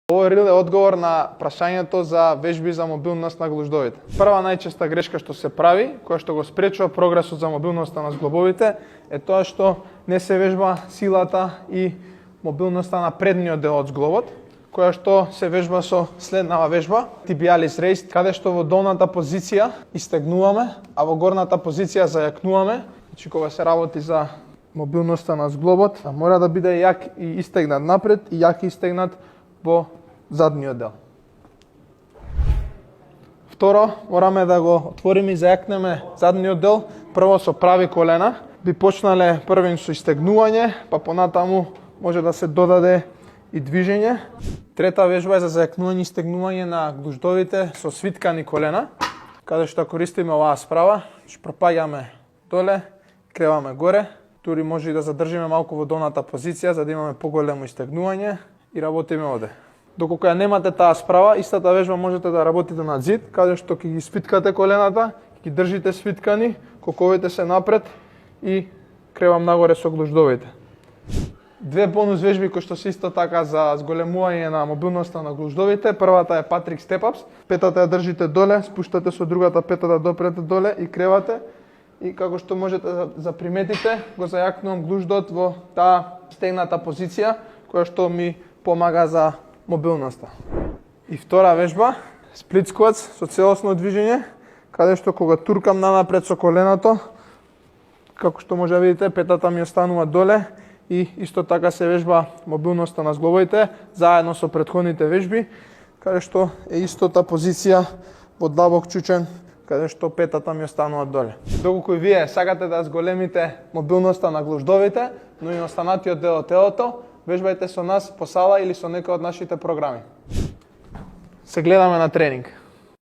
Овој рил е одговор на прашањето за вежби за мобилност на глуждовите. Прва најчеста грешка што се прави, која што го спречува прогресот за мобилноста на зглобовите, е тоа што не се вежба силата и мобилноста на предниот дел од зглобот, која што се вежба со следнава вежба, tibialis raised, каде што во долната позиција истегнуваме, а во горната позиција зајакнуваме. Значи кога се работи за мобилноста на зглобот, мора да биде јак и истегнат напред и јак и истегнат во задниот дел. Второ, мораме да го отвориме и зајакнеме задниот дел, прво со прави колена. Би почнале првен со истегнување, па понатаму може да се додаде и движење. Трета вежба е за зајакнување и истегнување на глуждовите со свиткани колена, каде што користиме оваа справа, што пропаѓаме доле, креваме горе, тури може и да задржиме малку во долната позиција за да имаме поголемо истегнување и работиме оде. Доколку ја немате таа справа, истата вежба можете да работите на зид, каде што ќе ги свиткате колената, ќе ги држите свиткани, коковите се напред и кревам нагоре со глуждовите. Две бонус вежби кои што се исто така за зголемување на мобилноста на глуждовите. Првата е Patrick Step-Ups. Петата ја држите доле, спуштате со другата пета да допрете доле и кревате. И како што можете да заприметите, го зајакнувам глуждот во таа стегната позиција, која што ми помага за мобилноста. И втора вежба, Split Squats со целосно движење, каде што кога туркам нанапред со коленото, како што може да видите, петата ми останува доле и исто така се вежба мобилноста на зглобовите, заедно со претходните вежби, каде што е истата позиција во длабок чучен, каде што петата ми останува доле. Доколку и вие сакате да зголемите мобилноста на глуждовите, но и останатиот дел од телото, вежбајте со нас по сала или со некој од нашите програми. Се гледаме на тренинг.